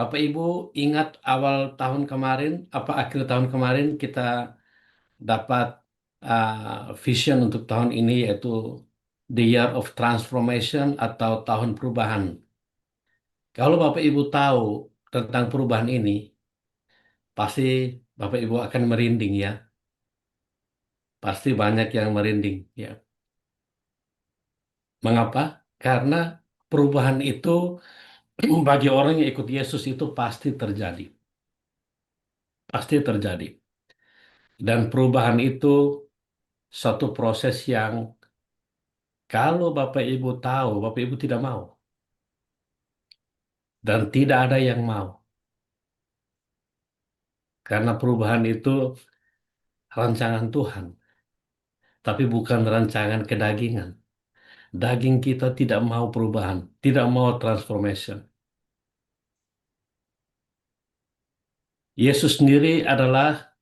Bapak Ibu ingat awal tahun kemarin, apa akhir tahun kemarin kita dapat vision untuk tahun ini yaitu the Year of Transformation atau tahun perubahan. Kalau Bapak Ibu tahu tentang perubahan ini, pasti Bapak Ibu akan merinding ya. Pasti banyak yang merinding ya. Mengapa? Karena perubahan itu bagi orang yang ikut Yesus itu pasti terjadi. Pasti terjadi. Dan perubahan itu satu proses yang kalau Bapak Ibu tahu, Bapak Ibu tidak mau. Dan tidak ada yang mau. Karena perubahan itu rancangan Tuhan. Tapi bukan rancangan kedagingan. Daging kita tidak mau perubahan. Tidak mau transformation. Yesus sendiri adalah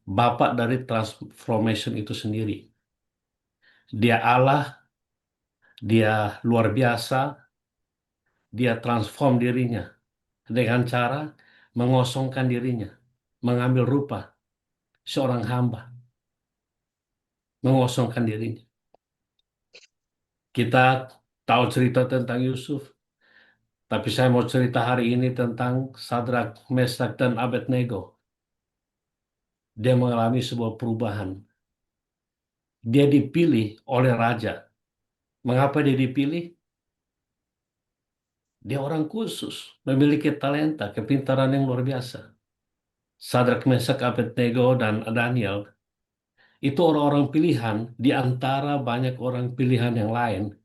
Bapak dari transformation itu sendiri. Dia Allah, dia luar biasa, dia transform dirinya dengan cara mengosongkan dirinya, mengambil rupa seorang hamba, mengosongkan dirinya. Kita tahu cerita tentang Yusuf, tapi saya mau cerita hari ini tentang Sadrak, Mesak, dan Abednego. Dia mengalami sebuah perubahan. Dia dipilih oleh raja. Mengapa dia dipilih? Dia orang khusus, memiliki talenta, kepintaran yang luar biasa. Sadrak, Mesak, Abednego, dan Daniel itu orang-orang pilihan di antara banyak orang pilihan yang lain.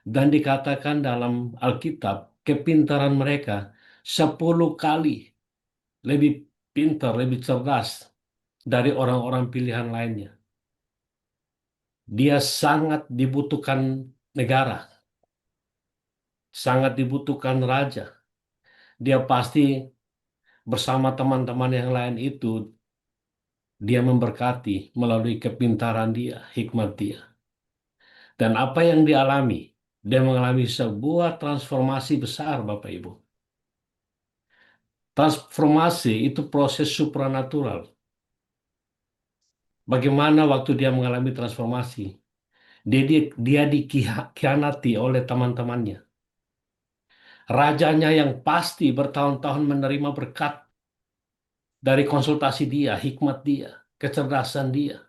Dan dikatakan dalam Alkitab, kepintaran mereka 10 kali lebih pintar, lebih cerdas dari orang-orang pilihan lainnya. Dia sangat dibutuhkan negara, sangat dibutuhkan raja. Dia pasti bersama teman-teman yang lain itu, dia memberkati melalui kepintaran dia, hikmat dia. Dan apa yang dialami? Dia mengalami sebuah transformasi besar, Bapak Ibu. Transformasi itu proses supranatural. Bagaimana waktu dia mengalami transformasi? Dia dikhianati oleh teman-temannya. Rajanya yang pasti bertahun-tahun menerima berkat dari konsultasi dia, hikmat dia, kecerdasan dia,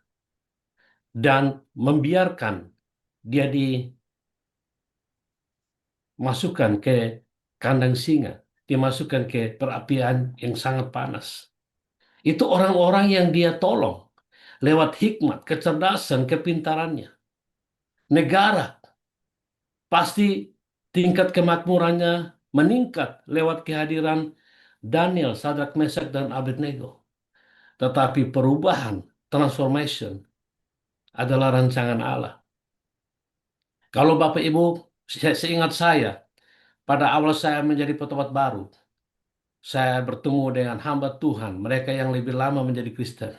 dan membiarkan dia dimasukkan ke kandang singa, dimasukkan ke perapian yang sangat panas. Itu orang-orang yang dia tolong lewat hikmat, kecerdasan, kepintarannya. Negara pasti tingkat kemakmurannya meningkat lewat kehadiran Daniel, Sadrak, Mesak, dan Abednego. Tetapi perubahan, transformation, adalah rancangan Allah. Kalau Bapak Ibu, seingat saya, pada awal saya menjadi petobat baru, saya bertemu dengan hamba Tuhan, mereka yang lebih lama menjadi Kristen.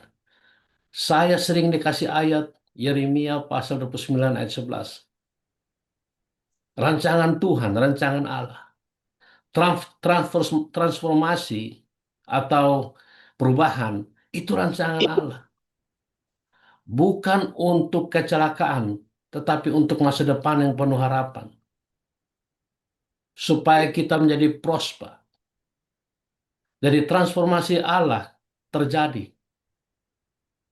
Saya sering dikasih ayat Yeremia pasal 29 ayat 11. Rancangan Tuhan, rancangan Allah. Transformasi atau perubahan itu rancangan Allah. Bukan untuk kecelakaan, tetapi untuk masa depan yang penuh harapan. Supaya kita menjadi prosper. Jadi transformasi Allah terjadi.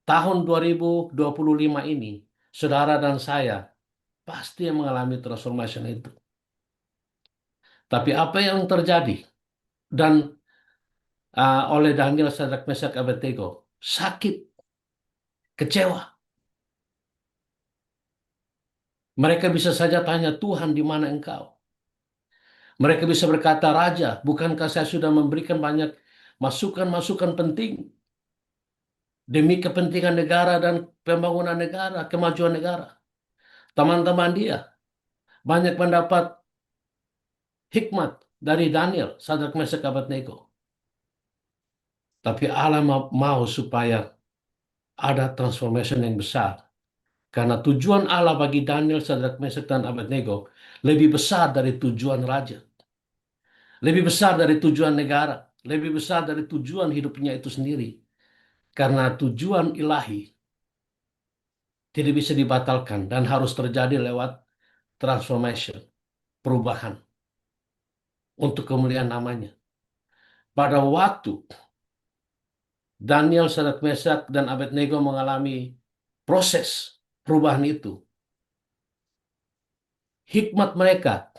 Tahun 2025 ini, saudara dan saya pasti mengalami transformasi itu. Tapi apa yang terjadi? Dan oleh Daniel, Sadrak, Mesak, Abednego, sakit, kecewa. Mereka bisa saja tanya, Tuhan di mana engkau? Mereka bisa berkata, Raja, bukankah saya sudah memberikan banyak masukan-masukan penting demi kepentingan negara dan pembangunan negara, kemajuan negara. Teman-teman dia banyak mendapat hikmat dari Daniel, Sadrak, Mesak, Abednego. Tapi Allah mau supaya ada transformation yang besar. Karena tujuan Allah bagi Daniel, Sadrak, Mesak, dan Abednego lebih besar dari tujuan raja. lebih besar dari tujuan negara, lebih besar dari tujuan hidupnya itu sendiri. Karena tujuan ilahi tidak bisa dibatalkan dan harus terjadi lewat transformation, perubahan untuk kemuliaan namanya. Pada waktu Daniel, Sadrak, Mesak, dan Abednego mengalami proses perubahan itu, hikmat mereka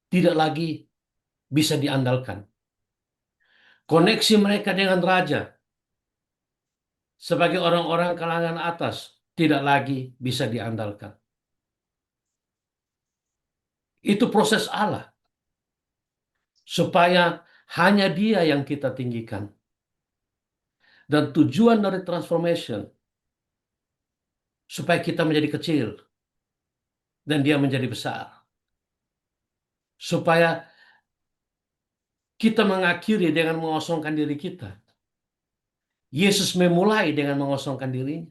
tidak lagi bisa diandalkan. Koneksi mereka dengan raja sebagai orang-orang kalangan atas tidak lagi bisa diandalkan. Itu proses Allah, supaya hanya Dia yang kita tinggikan. Dan tujuan dari transformation, supaya kita menjadi kecil dan Dia menjadi besar. Supaya kita mengakhiri dengan mengosongkan diri kita. Yesus memulai dengan mengosongkan dirinya.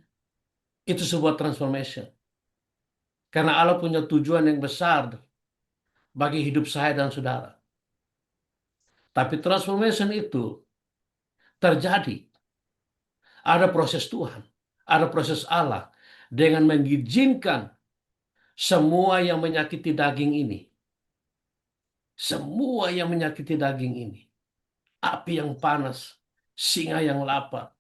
Itu sebuah transformation. Karena Allah punya tujuan yang besar bagi hidup saya dan saudara. Tapi transformation itu terjadi. Ada proses Tuhan. Ada proses Allah. Dengan mengizinkan semua yang menyakiti daging ini. Semua yang menyakiti daging ini. Api yang panas. Singa yang lapar.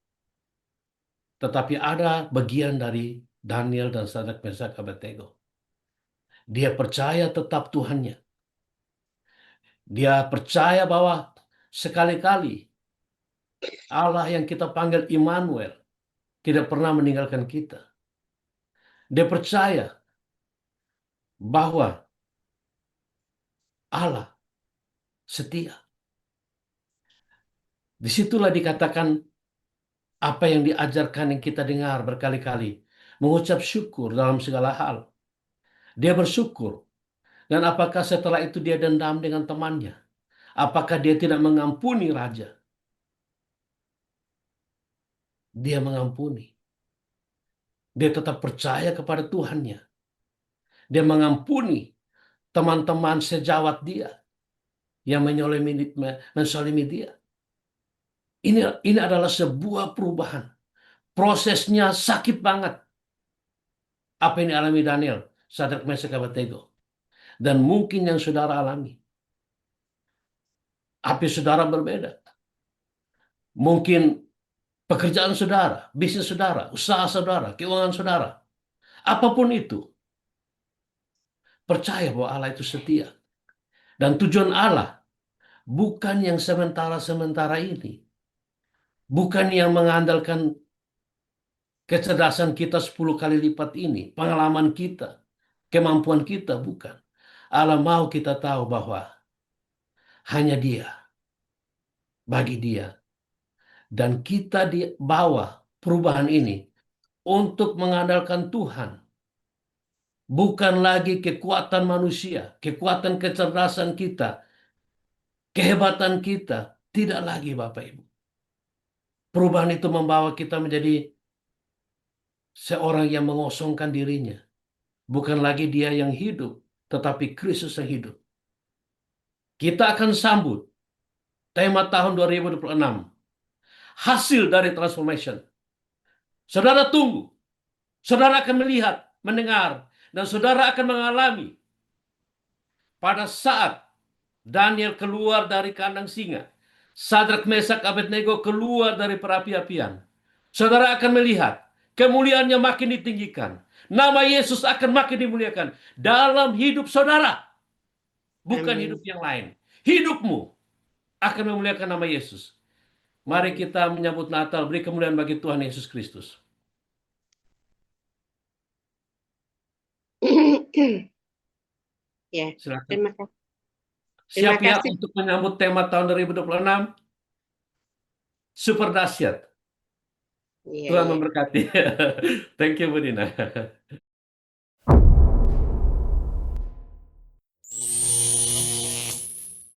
Tetapi ada bagian dari Daniel dan Sadrak, Mesak, Abednego. Dia percaya tetap Tuhannya. Dia percaya bahwa sekali-kali Allah yang kita panggil Immanuel tidak pernah meninggalkan kita. Dia percaya bahwa Allah setia. Disitulah dikatakan apa yang diajarkan yang kita dengar berkali-kali. Mengucap syukur dalam segala hal. Dia bersyukur. Dan apakah setelah itu dia dendam dengan temannya? Apakah dia tidak mengampuni raja? Dia mengampuni. Dia tetap percaya kepada Tuhannya. Dia mengampuni teman-teman sejawat dia yang menzalimi dia. Ini adalah sebuah perubahan. Prosesnya sakit banget. Apa yang dialami Daniel, Sadrak, Mesak, Abednego. Dan mungkin yang saudara alami. Api saudara berbeda. Mungkin pekerjaan saudara, bisnis saudara, usaha saudara, keuangan saudara. Apapun itu. Percaya bahwa Allah itu setia. Dan tujuan Allah bukan yang sementara-sementara ini. Bukan yang mengandalkan kecerdasan kita 10 kali lipat ini. Pengalaman kita. Kemampuan kita, bukan. Allah mau kita tahu bahwa hanya Dia. Bagi Dia. Dan kita dibawa perubahan ini untuk mengandalkan Tuhan. Bukan lagi kekuatan manusia. Kekuatan kecerdasan kita. Kehebatan kita. Tidak lagi Bapak Ibu. Perubahan itu membawa kita menjadi seorang yang mengosongkan dirinya. Bukan lagi dia yang hidup, tetapi Kristus yang hidup. Kita akan sambut tema tahun 2026. Hasil dari transformation. Saudara tunggu. Saudara akan melihat, mendengar, dan saudara akan mengalami pada saat Daniel keluar dari kandang singa. Sadrak, Mesak, Abednego keluar dari perapi-apian. Saudara akan melihat kemuliaannya makin ditinggikan. Nama Yesus akan makin dimuliakan dalam hidup saudara. Bukan Amin. hidup yang lain. Hidupmu akan memuliakan nama Yesus. Mari kita menyambut Natal. Beri kemuliaan bagi Tuhan Yesus Kristus. Ya, Silakan. terima kasih. Siap ya kasih. untuk menyambut tema tahun 2026? Super dahsyat. Iya, Tuhan iya. memberkati. Thank you, Bu Dina.